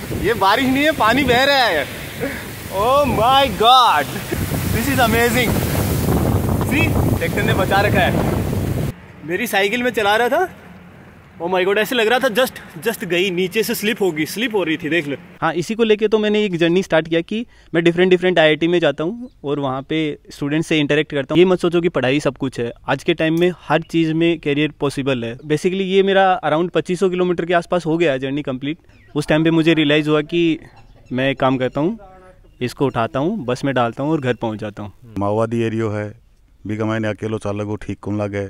ये बारिश नहीं है, पानी बह रहा है। Oh my God, this is amazing. See, tractor ने बचा रखा है। मेरी साइकिल में चला रहा था, ओह माय गॉड, ऐसे लग रहा था जस्ट गई नीचे से स्लिप हो रही थी, देख लो। हाँ, इसी को लेके तो मैंने एक जर्नी स्टार्ट किया कि मैं डिफरेंट IIT में जाता हूँ और वहाँ पे स्टूडेंट से इंटरेक्ट करता हूँ। ये मत सोचो कि पढ़ाई सब कुछ है, आज के टाइम में हर चीज़ में करियर पॉसिबल है। बेसिकली ये मेरा अराउंड 2500 किलोमीटर के आसपास हो गया जर्नी कंप्लीट। उस टाइम पे मुझे रियलाइज़ हुआ कि मैं एक काम करता हूँ, इसको उठाता हूँ, बस में डालता हूँ और घर पहुँच जाता हूँ। माओवादी एरियो है, बिगमायने अकेलो चालक ठीक कौन लगे।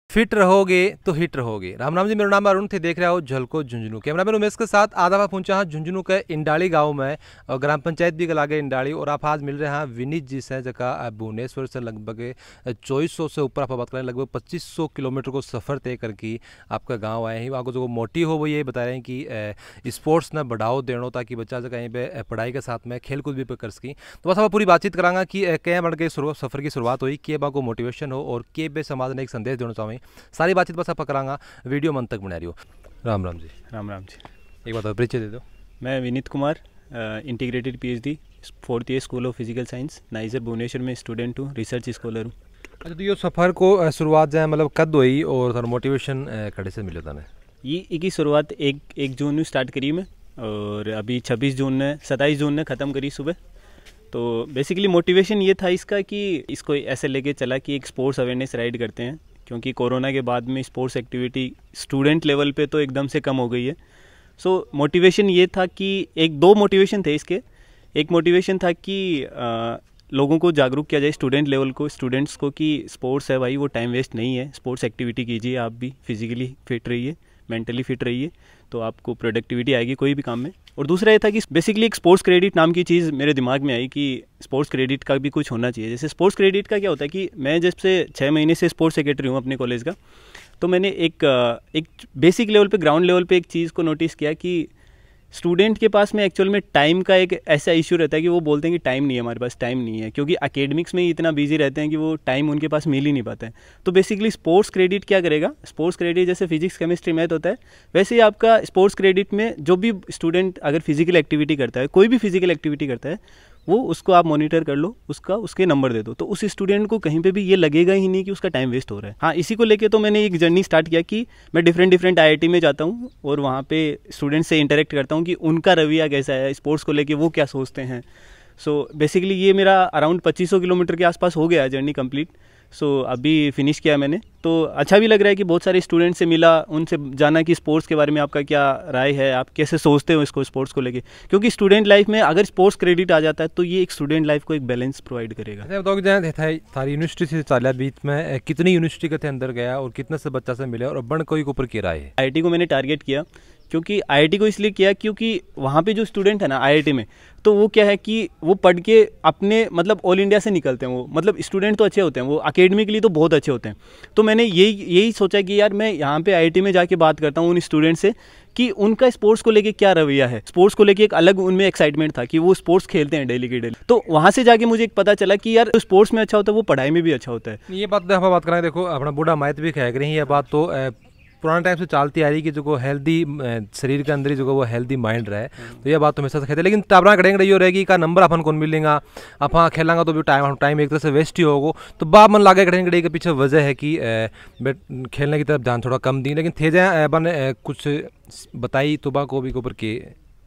फिट रहोगे तो हिट रहोगे। राम राम जी, मेरा नाम अरुण थे, देख रहे हो झलको झुंझुनू। कैमरामैन उमेश के साथ आधा पहुंचा हाँ झुंझुनू के इंडाली गांव में और ग्राम पंचायत भी लागे इंडाली। और आप आज मिल रहे हैं विनीत जी से, जगह भुवनेश्वर से लगभग 2400 से ऊपर आप बात करें, लगभग 2500 किलोमीटर को सफ़र तय करके आपका गाँव आए हैं। आपको जो मोटिव हो वो ये बता रहे हैं कि स्पोर्ट्स न बढ़ाओ देना ताकि बच्चा जो कहीं पर पढ़ाई के साथ में खेल कूद भी कर सकी। तो बस आप पूरी बातचीत करांगा कि क्या बढ़ के सफ़र की शुरुआत हुई, के बा को मोटिवेशन हो और के बे समाज ने एक संदेश देना चाहें। सारी बातचीत बस आप करांगा, वीडियो मन तक बना रही हो। राम राम जी। राम राम जी। एक बात परिचय दे दो। मैं Vineet Kumar, integrated PhD 4th year school of physical science NISER Bhubaneswar में स्टूडेंट हूँ, रिसर्च स्कॉलर हूँ। अच्छा, तो ये सफ़र को शुरुआत जाए मतलब कद हुई और थोड़ा मोटिवेशन कड़े से मिले था? ये की शुरुआत 1 जून में स्टार्ट करी मैं और अभी 27 जून ने ख़त्म करी सुबह। तो बेसिकली मोटिवेशन ये था इसका कि इसको ऐसे लेके चला कि एक स्पोर्ट्स अवेयरनेस राइड करते हैं, क्योंकि कोरोना के बाद में स्पोर्ट्स एक्टिविटी स्टूडेंट लेवल पे तो एकदम से कम हो गई है। सो मोटिवेशन ये था कि दो मोटिवेशन थे इसके। एक मोटिवेशन था कि लोगों को जागरूक किया जाए, स्टूडेंट्स को कि स्पोर्ट्स है भाई, वो टाइम वेस्ट नहीं है, स्पोर्ट्स एक्टिविटी कीजिए, आप भी फिजिकली फिट रहिए, मेंटली फिट रहिए, तो आपको प्रोडक्टिविटी आएगी कोई भी काम में। और दूसरा ये था कि बेसिकली एक स्पोर्ट्स क्रेडिट नाम की चीज़ मेरे दिमाग में आई कि स्पोर्ट्स क्रेडिट का भी कुछ होना चाहिए। जैसे स्पोर्ट्स क्रेडिट का क्या होता है कि मैं जब से 6 महीने से स्पोर्ट्स सेक्रेटरी हूँ अपने कॉलेज का, तो मैंने एक बेसिक लेवल पे, ग्राउंड लेवल पे एक चीज़ को नोटिस किया कि स्टूडेंट के पास में एक्चुअल में टाइम का एक ऐसा इशू रहता है कि वो बोलते हैं कि टाइम नहीं है, हमारे पास टाइम नहीं है, क्योंकि एकेडमिक्स में ही इतना बिजी रहते हैं कि वो टाइम उनके पास मिल ही नहीं पाता है। तो बेसिकली स्पोर्ट्स क्रेडिट क्या करेगा, स्पोर्ट्स क्रेडिट जैसे फिजिक्स केमिस्ट्री मैथ होता है, वैसे ही आपका स्पोर्ट्स क्रेडिट में जो भी स्टूडेंट अगर फिजिकल एक्टिविटी करता है, कोई भी फिजिकल एक्टिविटी करता है, वो उसको आप मॉनिटर कर लो, उसके नंबर दे दो, तो उस स्टूडेंट को कहीं पे भी ये लगेगा ही नहीं कि उसका टाइम वेस्ट हो रहा है। हाँ, इसी को लेके तो मैंने एक जर्नी स्टार्ट किया कि मैं डिफरेंट IIT में जाता हूँ और वहाँ पे स्टूडेंट से इंटरेक्ट करता हूँ कि उनका रवैया कैसा है स्पोर्ट्स को लेके, वो क्या सोचते हैं। सो बेसिकली ये मेरा अराउंड 2500 किलोमीटर के आसपास हो गया जर्नी कंप्लीट। सो अभी फिनिश किया मैंने, तो अच्छा भी लग रहा है कि बहुत सारे स्टूडेंट से मिला, उनसे जाना कि स्पोर्ट्स के बारे में आपका क्या राय है, आप कैसे सोचते हो इसको स्पोर्ट्स को लेके, क्योंकि स्टूडेंट लाइफ में अगर स्पोर्ट्स क्रेडिट आ जाता है तो ये एक स्टूडेंट लाइफ को एक बैलेंस प्रोवाइड करेगा। थारी यूनिवर्सिटी से चालिया बीच में कितनी यूनिवर्सिटी के थे अंदर गया और कितने से बच्चा से मिले और बन कोई ऊपर की राय है? IIT को मैंने टारगेट किया, क्योंकि IIT को इसलिए किया क्योंकि वहाँ पे जो स्टूडेंट है ना IIT में, तो वो क्या है कि वो पढ़ के अपने मतलब ऑल इंडिया से निकलते हैं, वो मतलब स्टूडेंट तो अच्छे होते हैं, वो अकेडमिकली तो बहुत अच्छे होते हैं। तो मैंने यही सोचा कि यार मैं यहाँ पे IIT में जाके बात करता हूँ उन स्टूडेंट से कि उनका स्पोर्ट्स को लेके क्या रवैया है, स्पोर्ट्स को लेके एक अलग उनमें एक्साइटमेंट था कि वो स्पोर्ट्स खेलते हैं डेली के डेली। तो वहाँ से जाके मुझे एक पता चला कि यार जो स्पोर्ट्स में अच्छा होता है वो पढ़ाई में भी अच्छा होता है। ये बात हम बात करें, देखो अपना बूढ़ा मायत भी कह रही है, ये बात तो पुराने टाइम से चलती आ रही कि जो हेल्दी शरीर के अंदर ही जो वो हेल्दी माइंड रहे, तो ये बात तो हमेशा से कहते हैं। लेकिन तबरा करेंगे ये रहेगी का नंबर अपन कौन मिलेगा, अपन खेलेंगे तो भी टाइम एक तरह से वेस्ट ही होगा। तो बाप मन लागे करेंगे के पीछे वजह है कि खेलने की तरफ ध्यान थोड़ा कम दी, लेकिन थे जाए अपन कुछ बताई तो बा को भी ऊपर के।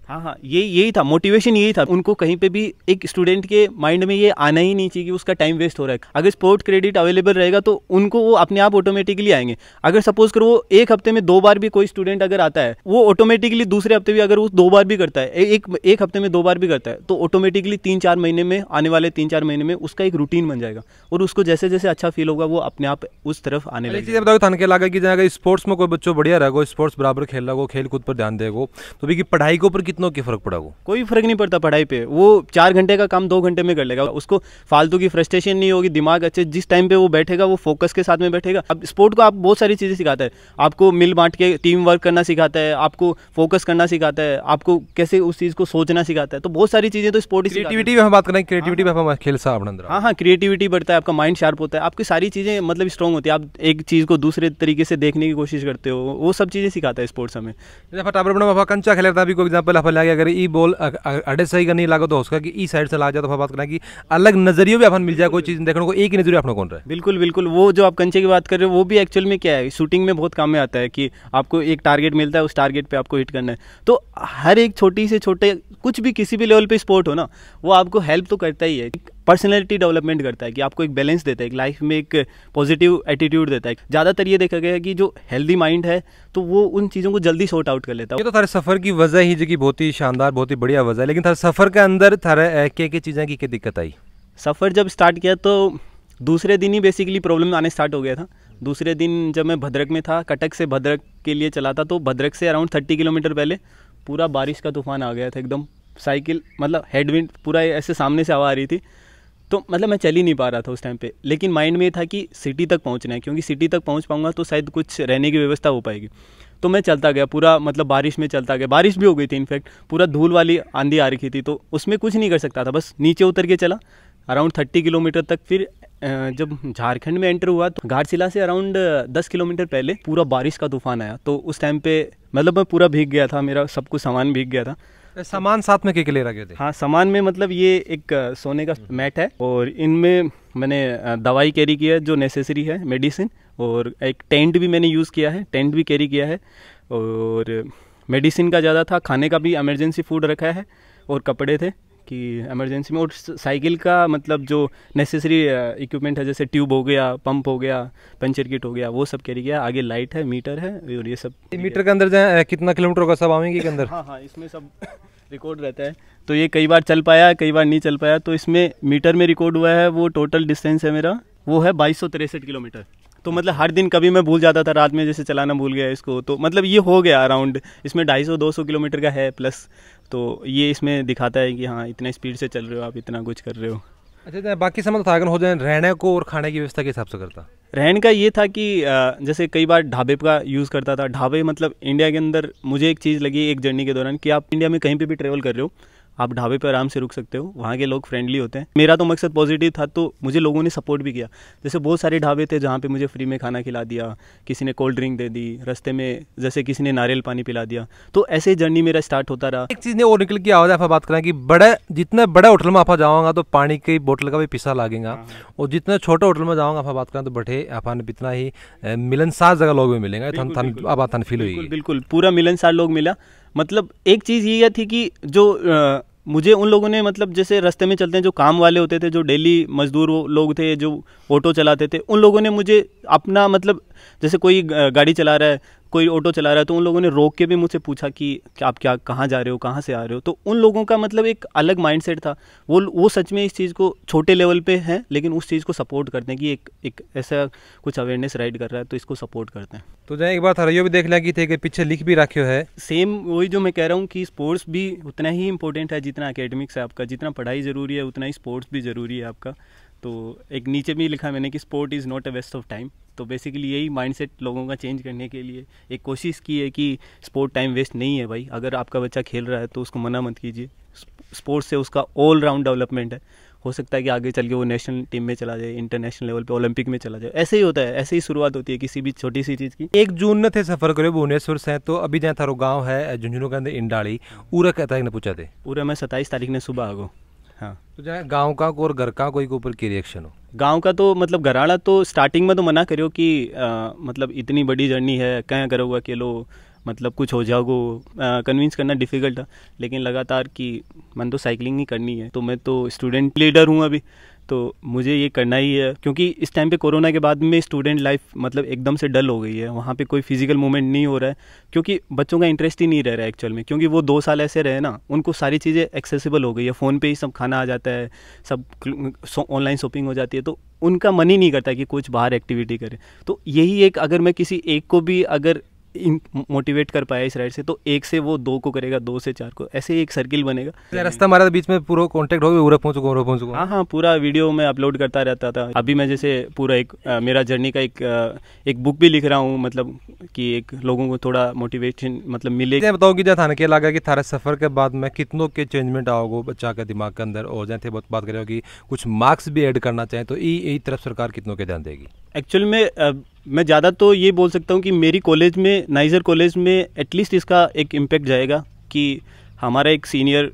हाँ, यही था मोटिवेशन, यही था उनको कहीं पे भी एक स्टूडेंट के माइंड में ये आना ही नहीं चाहिए कि उसका टाइम वेस्ट हो रहा है। अगर स्पोर्ट क्रेडिट अवेलेबल रहेगा तो उनको वो अपने आप ऑटोमेटिकली आएंगे। अगर सपोज करो वो एक हफ्ते में 2 बार भी कोई स्टूडेंट अगर आता है, वो ऑटोमेटिकली दूसरे हफ्ते भी अगर वो 2 बार भी करता है, एक हफ्ते में 2 बार भी करता है, तो ऑटोमेटिकली 3-4 महीने में, आने वाले 3-4 महीने में उसका एक रूटीन बन जाएगा और उसको जैसे जैसे अच्छा फील होगा वो अपने आप उस तरफ आने लगेगा। बताओ थान के लगा कि अगर स्पोर्ट्स में कोई बच्चों बढ़िया रहेगा, स्पोर्ट्स बराबर खेल रहा, खेल कूद पर ध्यान देगा, तो भी पढ़ाई के ऊपर कितनों की फर्क पड़ा वो? कोई फर्क नहीं पड़ता पढ़ाई पे, वो 4 घंटे का काम 2 घंटे में कर लेगा, उसको फालतू की फ्रस्ट्रेशन नहीं होगी, दिमाग अच्छे जिस टाइम पे वो बैठेगा वो फोकस के साथ में बैठेगा। अब स्पोर्ट को आप बहुत सारी चीज़ें सिखाता है, आपको मिल बांट के टीम वर्क करना सिखाता है, आपको फोकस करना सिखाता है, आपको कैसे उस चीज़ को सोचना सिखाता है, तो बहुत सारी चीज़ें तो स्पोर्ट क्रिएटिविटी में हम बात करें, क्रिएटिविटी में हम खेल सा अपना अंदर। हाँ, क्रिएटिविटी बढ़ता है, आपका माइंड शार्प होता है, आपकी सारी चीज़ें मतलब स्ट्रॉन्ग होती है, आप एक चीज़ को दूसरे तरीके से देखने की कोशिश करते हो, वो सब चीज़ें सिखाता है स्पोर्ट्स हमें। जैसे फटाफट बना कंचा खेल रहा था, अभी कोई एग्जांपल अपन लगे, अगर ई बॉल अड़े सही करने लगा तो उसका कि ई साइड से ला जाए, तो बात करना कि अलग नजरिए भी अपन मिल जाए, कोई चीज़ देखने को एक ही नजरिया अपना कौन रहा है। बिल्कुल बिल्कुल, वो जो आप कंचे की बात कर रहे हो वो भी एक्चुअल में क्या है, शूटिंग में बहुत काम में आता है कि आपको एक टारगेट मिलता है, उस टारगेट पे आपको हिट करना है। तो हर एक छोटी से छोटे कुछ भी किसी भी लेवल पे स्पोर्ट हो ना, वो आपको हेल्प तो करता ही है, पर्सनैलिटी डेवलपमेंट करता है कि आपको एक बैलेंस देता है, एक लाइफ में एक पॉजिटिव एटीट्यूड देता है। ज़्यादातर ये देखा गया है कि जो हेल्दी माइंड है तो वो उन चीज़ों को जल्दी सॉर्ट आउट कर लेता है। ये तो थारे सफ़र की वजह ही जो कि बहुत ही शानदार, बहुत ही बढ़िया वजह है, लेकिन थारे सफ़र के अंदर थारे क्या चीज़ें की क्या दिक्कत आई? सफ़र जब स्टार्ट किया तो दूसरे दिन ही बेसिकली प्रॉब्लम आने स्टार्ट हो गया था। दूसरे दिन जब मैं भद्रक में था, कटक से भद्रक के लिए चला था, तो भद्रक से अराउंड 30 किलोमीटर पहले पूरा बारिश का तूफान आ गया था एकदम। साइकिल मतलब हेडविंड पूरा ऐसे सामने से हवा आ रही थी, तो मतलब मैं चल ही नहीं पा रहा था उस टाइम पे। लेकिन माइंड में ये था कि सिटी तक पहुंचना है, क्योंकि सिटी तक पहुंच पाऊंगा तो शायद कुछ रहने की व्यवस्था हो पाएगी। तो मैं चलता गया पूरा, मतलब बारिश में चलता गया, बारिश भी हो गई थी इनफैक्ट, पूरा धूल वाली आंधी आ रखी थी, तो उसमें कुछ नहीं कर सकता था, बस नीचे उतर के चला अराउंड 30 किलोमीटर तक। फिर जब झारखंड में एंटर हुआ तो घाटशिला से अराउंड 10 किलोमीटर पहले पूरा बारिश का तूफान आया, तो उस टाइम पे मतलब मैं पूरा भीग गया था, मेरा सब कुछ सामान भीग गया था। सामान साथ में क्या ले रखे थे? हाँ, सामान में मतलब ये एक सोने का मैट है, और इनमें मैंने दवाई कैरी किया है जो नेसेसरी है, मेडिसिन, और एक टेंट भी मैंने यूज़ किया है, टेंट भी कैरी किया है, और मेडिसिन का ज़्यादा था, खाने का भी इमरजेंसी फूड रखा है, और कपड़े थे कि इमरजेंसी में, और साइकिल का मतलब जो नेसेसरी इक्विपमेंट है, जैसे ट्यूब हो गया, पंप हो गया, पंचर किट हो गया, वो सब कैरी किया। आगे लाइट है, मीटर है, और ये सब। मीटर के अंदर जाए कितना किलोमीटर होगा सब आवेंगे के अंदर? हाँ, इसमें सब रिकॉर्ड रहता है, तो ये कई बार चल पाया, कई बार नहीं चल पाया, तो इसमें मीटर में रिकॉर्ड हुआ है। वो टोटल डिस्टेंस है मेरा, वो है 2263 किलोमीटर। तो मतलब हर दिन कभी मैं भूल जाता था, रात में जैसे चलाना भूल गया इसको, तो मतलब ये हो गया अराउंड, इसमें 250-200 किलोमीटर का है प्लस, तो ये इसमें दिखाता है कि हाँ इतना स्पीड से चल रहे हो आप, इतना कुछ कर रहे हो। अच्छा, बाकी समय तो थागन हो जाए, रहने को और खाने की व्यवस्था के हिसाब से करता? रहने का ये था कि जैसे कई बार ढाबे का यूज़ करता था। ढाबे मतलब इंडिया के अंदर मुझे एक चीज़ लगी एक जर्नी के दौरान कि आप इंडिया में कहीं पे भी ट्रेवल कर रहे हो, आप ढाबे पे आराम से रुक सकते हो, वहाँ के लोग फ्रेंडली होते हैं। मेरा तो मकसद पॉजिटिव था, तो मुझे लोगों ने सपोर्ट भी किया। जैसे बहुत सारे ढाबे थे जहाँ पे मुझे फ्री में खाना खिला दिया, किसी ने कोल्ड ड्रिंक दे दी, रास्ते में जैसे किसी ने नारियल पानी पिला दिया, तो ऐसे जर्नी मेरा स्टार्ट होता रहा। एक चीज़ ने और निकल के आवाज़ आप बात करें कि बड़े जितने बड़े होटल में आप जाओगा तो पानी की बोतल का भी पिसा लागेगा, और जितने छोटे होटल में जाओगा आप बात करें तो बैठे अपन इतना ही मिलनसार जगह लोग भी मिलेंगे। आप फील हुई? बिल्कुल, पूरा मिलनसार लोग मिला। मतलब एक चीज़ ये थी कि जो मुझे उन लोगों ने, मतलब जैसे रास्ते में चलते हैं जो काम वाले होते थे, जो डेली मजदूर लोग थे, जो ऑटो चलाते थे, उन लोगों ने मुझे अपना, मतलब जैसे कोई गाड़ी चला रहा है, कोई ऑटो चला रहा है, तो उन लोगों ने रोक के भी मुझसे पूछा कि आप क्या, कहाँ जा रहे हो, कहाँ से आ रहे हो। तो उन लोगों का मतलब एक अलग माइंडसेट था, वो सच में इस चीज़ को छोटे लेवल पे हैं, लेकिन उस चीज़ को सपोर्ट करते हैं कि एक ऐसा कुछ अवेयरनेस राइड कर रहा है, तो इसको सपोर्ट करते हैं। तो जैसे एक बार था, भी देख लिया कि थे कि पीछे लिख भी रखे है सेम वही जो मैं कह रहा हूँ कि स्पोर्ट्स भी उतना ही इंपॉर्टेंट है जितना एकेडमिक्स है आपका, जितना पढ़ाई ज़रूरी है उतना ही स्पोर्ट्स भी ज़रूरी है आपका। तो एक नीचे भी लिखा मैंने कि sport is not a waste of time. तो बेसिकली यही माइंडसेट लोगों का चेंज करने के लिए एक कोशिश की है कि स्पोर्ट टाइम वेस्ट नहीं है भाई। अगर आपका बच्चा खेल रहा है तो उसको मना मत कीजिए, स्पोर्ट्स से उसका ऑल राउंड डेवलपमेंट है। हो सकता है कि आगे चल के वो नेशनल टीम में चला जाए, इंटरनेशनल लेवल पे ओलंपिक में चला जाए। ऐसे ही होता है, ऐसे ही शुरुआत होती है किसी भी छोटी सी चीज़ की। 1 जून ने थे सफ़र करो भुवनेश्वर से, तो अभी जहाँ थारो गाँव है झुंझुनू के अंदर इंडाली, पूरा क्या तारीख ने पूछा थे? पूरा मैं 27 तारीख ने सुबह आगो। हाँ, तो जहाँ गाँव का और घर का कोई के ऊपर की रिएक्शन हो? गांव का तो मतलब घराड़ा तो स्टार्टिंग में तो मना करो कि मतलब इतनी बड़ी जर्नी है, क्या करोगे अकेलो, मतलब कुछ हो जाओगे, कन्विंस करना डिफ़िकल्ट था। लेकिन लगातार कि मन तो साइकिलिंग ही करनी है, तो मैं तो स्टूडेंट लीडर हूँ अभी, तो मुझे ये करना ही है। क्योंकि इस टाइम पे कोरोना के बाद में स्टूडेंट लाइफ मतलब एकदम से डल हो गई है, वहाँ पे कोई फिजिकल मूवमेंट नहीं हो रहा है, क्योंकि बच्चों का इंटरेस्ट ही नहीं रह रहा है एक्चुअल में। क्योंकि वो 2 साल ऐसे रहे ना, उनको सारी चीज़ें एक्सेसिबल हो गई है, फ़ोन पे ही सब खाना आ जाता है, सब ऑनलाइन शॉपिंग हो जाती है, तो उनका मन ही नहीं करता कि कुछ बाहर एक्टिविटी करे। तो यही एक, अगर मैं किसी एक को भी अगर मोटिवेट कर पाया इस राइड से, तो 1 से वो 2 को करेगा, 2 से 4 को, ऐसे एक सर्किल बनेगा। रास्ता हमारा बीच में पूरा कांटेक्ट हो गया, पूरा पहुंचूंगा। हाँ हाँ, पूरा वीडियो मैं अपलोड करता रहता था। अभी मैं जैसे पूरा एक मेरा जर्नी का एक बुक भी लिख रहा हूँ, मतलब कि एक लोगों को थोड़ा मोटिवेशन मतलब मिले। बताओ कि जहाँ थाने के लगा कि थारे सफर के बाद में कितनों के चेंजमेंट आओगे बच्चा के दिमाग के अंदर, और जैसे बहुत बात करें कि कुछ मार्क्स भी ऐड करना चाहें तो यही तरफ सरकार कितनों के ध्यान देगी? एक्चुअल में मैं ज़्यादा तो ये बोल सकता हूँ कि मेरी कॉलेज में, नाइजर कॉलेज में एटलीस्ट इसका एक इम्पैक्ट जाएगा कि हमारा एक सीनियर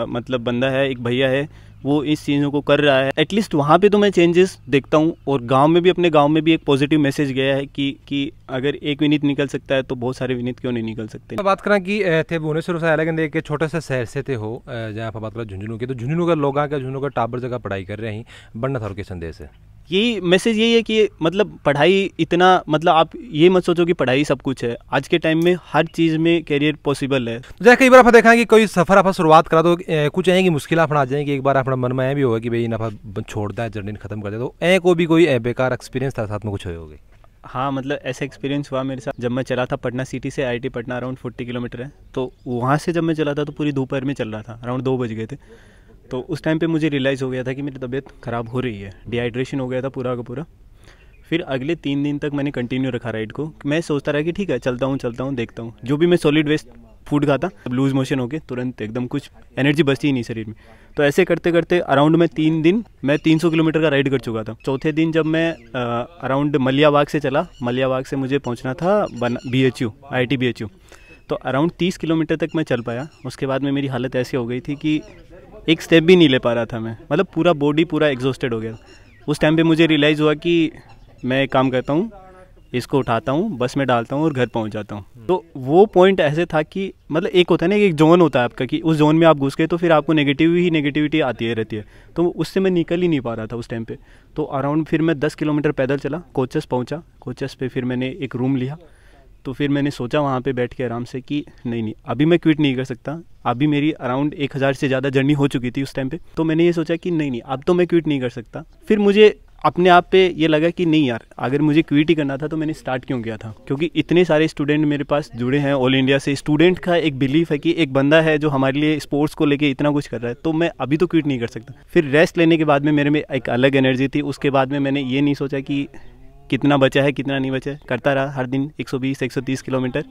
मतलब बंदा है, एक भैया है, वो इस चीज़ों को कर रहा है। एटलीस्ट वहाँ पे तो मैं चेंजेस देखता हूँ, और गांव में भी, अपने गांव में भी एक पॉजिटिव मैसेज गया है कि अगर एक विनीत निकल सकता है तो बहुत सारे विनीत क्यों नहीं निकल सकते। बात करें कि थे भुवनेश्वर से अलग एक छोटे से शहर से थे हो, जहाँ पर बात करें झुंझुनू की, तो झुंझुनू का लोग आकर झुंझुनू का टाबर जगह पढ़ाई कर रहे हैं, बनना था उनके संदेश है यही मैसेज, यही है कि मतलब पढ़ाई इतना, मतलब आप ये मत सोचो कि पढ़ाई सब कुछ है। आज के टाइम में हर चीज़ में कैरियर पॉसिबल है। जैसे कई बार आप देखा कि कोई सफ़र आप शुरुआत करा तो कुछ ऐ की मुश्किल अपना आ जाएंगी, एक बार अपना मन में भी होगा कि भाई ना छोड़ता है, जर्नी खत्म कर दे, तो ऐ को भी कोई बेकार एक्सपीरियंस था साथ में कुछ होगी? हाँ, मतलब ऐसा एक्सपीरियंस हुआ मेरे साथ जब मैं चला था पटना सिटी से। IIT पटना अराउंड 40 किलोमीटर है, तो वहाँ से जब मैं चला था तो पूरी दोपहर में चल रहा था, अराउंड 2 बज गए थे। तो उस टाइम पे मुझे रियलाइज़ हो गया था कि मेरी तबीयत ख़राब हो रही है, डिहाइड्रेशन हो गया था पूरा का पूरा। फिर अगले 3 दिन तक मैंने कंटिन्यू रखा राइड को। मैं सोचता रहा कि ठीक है, चलता हूँ देखता हूँ। जो भी मैं सॉलिड वेस्ट फूड खाता, लूज मोशन हो गए तुरंत, एकदम कुछ एनर्जी बचती ही नहीं शरीर में। तो ऐसे करते करते अराउंड में 3 दिन मैं 300 किलोमीटर का राइड कर चुका था। चौथे दिन जब मैं अराउंड मलियाबाग से चला, मलियाबाग से मुझे पहुँचना था BHU, IIT BHU, तो अराउंड 30 किलोमीटर तक मैं चल पाया। उसके बाद में मेरी हालत ऐसी हो गई थी कि एक स्टेप भी नहीं ले पा रहा था मैं, मतलब पूरा बॉडी पूरा एग्जॉस्टेड हो गया। उस टाइम पे मुझे रियलाइज़ हुआ कि मैं एक काम करता हूँ, इसको उठाता हूँ, बस में डालता हूँ और घर पहुँच जाता हूँ। तो वो पॉइंट ऐसे था कि मतलब एक होता है ना, एक जोन होता है आपका, कि उस जोन में आप घुस गए तो फिर आपको नेगेटिविटी आती है रहती है। तो उससे मैं निकल ही नहीं पा रहा था उस टाइम पे। तो अराउंड फिर मैं 10 किलोमीटर पैदल चला, कोचस पहुँचा। कोचस पे फिर मैंने एक रूम लिया। तो फिर मैंने सोचा वहाँ पे बैठ के आराम से कि नहीं, अभी मैं क्विट नहीं कर सकता। अभी मेरी अराउंड 1000 से ज़्यादा जर्नी हो चुकी थी उस टाइम पे। तो मैंने ये सोचा कि नहीं, अब तो मैं क्विट नहीं कर सकता। फिर मुझे अपने आप पे ये लगा कि नहीं यार, अगर मुझे क्विट ही करना था तो मैंने स्टार्ट क्यों किया था, क्योंकि इतने सारे स्टूडेंट मेरे पास जुड़े हैं ऑल इंडिया से। स्टूडेंट का एक बिलीफ है कि एक बंदा है जो हमारे लिए स्पोर्ट्स को लेके इतना कुछ कर रहा है, तो मैं अभी तो क्विट नहीं कर सकता। फिर रेस्ट लेने के बाद में मेरे में एक अलग एनर्जी थी। उसके बाद में मैंने ये नहीं सोचा कि कितना बचा है कितना नहीं बचा है, करता रहा हर दिन 120-130 किलोमीटर।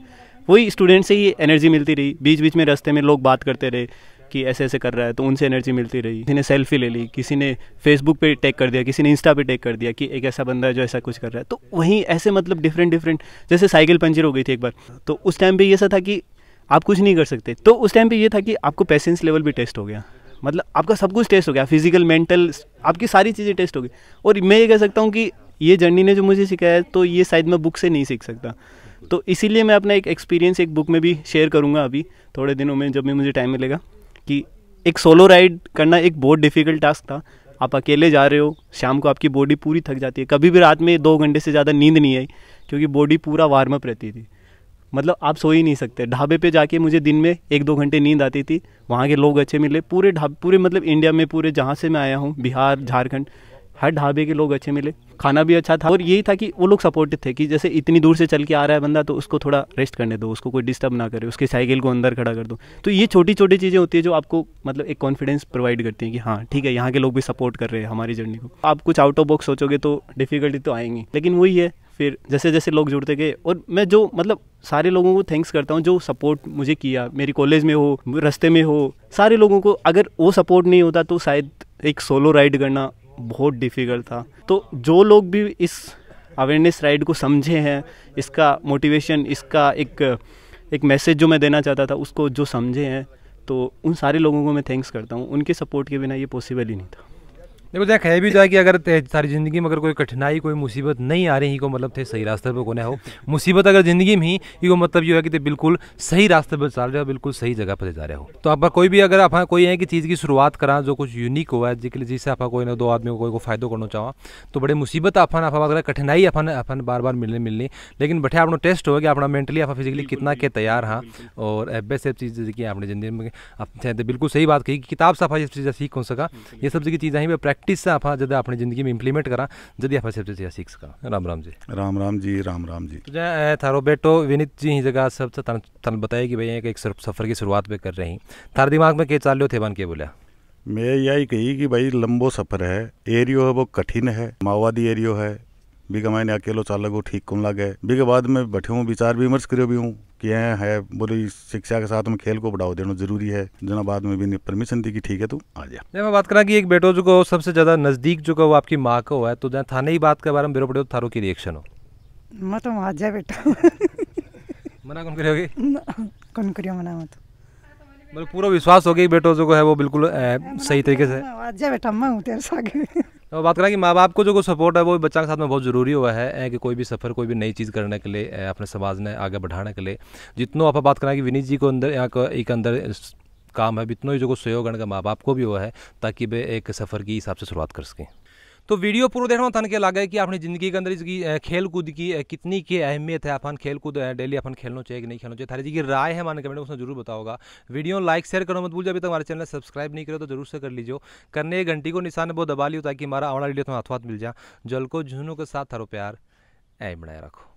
वही स्टूडेंट से ही एनर्जी मिलती रही। बीच बीच में रास्ते में लोग बात करते रहे कि ऐसे ऐसे कर रहा है, तो उनसे एनर्जी मिलती रही। किसी ने सेल्फी ले ली, किसी ने फेसबुक पे टैग कर दिया, किसी ने इंस्टा पे टैग कर दिया कि एक ऐसा बंदा है जो ऐसा कुछ कर रहा है। तो वहीं ऐसे मतलब डिफरेंट जैसे साइकिल पंचर हो गई थी एक बार, तो उस टाइम पे ये सा था कि आप कुछ नहीं कर सकते। तो उस टाइम पे ये था कि आपको पेशेंस लेवल भी टेस्ट हो गया, मतलब आपका सब कुछ टेस्ट हो गया, फिजिकल मेंटल आपकी सारी चीज़ें टेस्ट हो गई। और मैं ये कह सकता हूँ कि ये जर्नी ने जो मुझे सिखाया है, तो ये शायद मैं बुक से नहीं सीख सकता। तो इसीलिए मैं अपना एक एक्सपीरियंस एक बुक में भी शेयर करूँगा अभी थोड़े दिनों में, जब भी मुझे टाइम मिलेगा। कि एक सोलो राइड करना एक बहुत डिफ़िकल्ट टास्क था। आप अकेले जा रहे हो, शाम को आपकी बॉडी पूरी थक जाती है। कभी भी रात में 2 घंटे से ज़्यादा नींद नहीं आई, क्योंकि बॉडी पूरा वार्म अप रहती थी। मतलब आप सो ही नहीं सकते। ढाबे पे जाके मुझे दिन में 1-2 घंटे नींद आती थी। वहाँ के लोग अच्छे मिले, पूरे मतलब इंडिया में, पूरे जहाँ से मैं आया हूँ, बिहार, झारखंड, हर ढाबे के लोग अच्छे मिले। खाना भी अच्छा था, और यही था कि वो लोग सपोर्टिव थे कि जैसे इतनी दूर से चल के आ रहा है बंदा, तो उसको थोड़ा रेस्ट करने दो, उसको कोई डिस्टर्ब ना करे, उसकी साइकिल को अंदर खड़ा कर दो। तो ये छोटी छोटी चीज़ें होती है जो आपको मतलब एक कॉन्फिडेंस प्रोवाइड करती हैं कि हाँ ठीक है, यहाँ के लोग भी सपोर्ट कर रहे हैं हमारी जर्नी को। आप कुछ आउट ऑफ बॉक्स सोचोगे तो डिफिकल्टी तो आएंगी, लेकिन वही है, फिर जैसे जैसे लोग जुड़ते गए। और मैं जो मतलब सारे लोगों को थैंक्स करता हूँ जो सपोर्ट मुझे किया, मेरी कॉलेज में हो, रास्ते में हो, सारे लोगों को। अगर वो सपोर्ट नहीं होता तो शायद एक सोलो राइड करना बहुत डिफ़िकल्ट था। तो जो लोग भी इस अवेयरनेस राइड को समझे हैं, इसका मोटिवेशन, इसका एक मैसेज जो मैं देना चाहता था, उसको जो समझे हैं, तो उन सारे लोगों को मैं थैंक्स करता हूँ। उनके सपोर्ट के बिना ये पॉसिबल ही नहीं था। देखो जहाँ कह भी जाए कि अगर सारी ज़िंदगी में अगर कोई कठिनाई, कोई मुसीबत नहीं आ रही को मतलब थे सही रास्ते पे कोने हो। मुसीबत अगर ज़िंदगी में ही को मतलब ये है कि ते बिल्कुल सही रास्ते पर चल रहे हो, बिल्कुल सही जगह पर जा रहे हो। तो आप कोई भी अगर आप कोई है कि चीज़ की शुरुआत करा जो कुछ यूनिक हुआ है, जिससे आप कोई ना 2 आदमी को कोई फायदो करना चाहो, तो बड़े मुसीबत आप अगर कठिनाई अपन बार बार मिलनी, लेकिन बैठे आपको टेस्ट हो कि अपना मेंटली आप फिजिकली कितना के तैयार हाँ। और एबे सब चीज़ की अपने ज़िंदगी में आप बिल्कुल सही बात कही कि किताब से आप ये चीज़ें सीख हो सका, ये सब की चीज़ें ही प्रैक्टिस प्रैक्टिस से आप जब अपनी ज़िंदगी में इंप्लीमेंट करा जल्दी आप सबसे सीख सका। राम राम जी। राम राम जी, राम राम जी। तो जहाँ थारो बेटो विनीत जी ही जगह सब तन बताया कि भाई एक सफ़र की शुरुआत पे कर रही थारे दिमाग में क्या चाल रहे थे बन के बोला? मैं यही कही कि भाई लंबो सफ़र है, एरियो है वो कठिन है, माओवादी एरियो है, बिगा मैंने अकेलो चालक वो ठीक कौन लगे। बिगा बाद में बैठे हूँ, विचार विमर्श करो भी हूँ कि है बोली शिक्षा के साथ में खेल को बढ़ावा देना जरूरी है। जना बाद में भी परमिशन दी कि ठीक है तू आ जा। जब मैं बात करा कि एक बेटो जो को सबसे ज़्यादा नज़दीक जो को वो आपकी माँ को है, तो जहाँ थाने ही बात के बारे में बेरो पड़े थारो की रिएक्शन हो? मैं तो आ जाए बेटा। मना कौन करोगे? कौन करियो मना मत। मतलब पूरा विश्वास हो गया बेटो जो है वो बिल्कुल सही तरीके से आ जाए बेटा, मैं हूँ तेरे सागे। तो बात करें कि माँ बाप को जो सपोर्ट है वो बच्चा के साथ में बहुत ज़रूरी हुआ है कि कोई भी सफ़र कोई भी नई चीज़ करने के लिए अपने समाज ने आगे बढ़ाने के लिए जितनों आप बात करें कि विनीत जी को अंदर यहाँ का एक अंदर काम है इतना ही जो सहयोग करने का माँ बाप को भी हुआ है ताकि वे एक सफ़र की हिसाब से शुरुआत कर सकें। तो वीडियो पूरा देखना तन के लगा है कि अपनी ज़िंदगी के अंदर इसकी खेल कूद की कितनी की अहमियत है, अपन खेल कूद डेली अपन खेलना चाहिए कि नहीं खेलना चाहिए, थारी जी की राय है मान कमेंट उसमें जरूर बताओगा। वीडियो लाइक शेयर करना मत भूल जाए, अभी तक हमारे चैनल सब्सक्राइब नहीं करो तो जरूर से कर लीजिए, करने घंटी को निशान वो दबा लियो ताकि हमारा आने वाला वीडियो तो हाथ मिल जाए। जल को झुनू के साथ थारो प्यार ऐ बनाए रखो।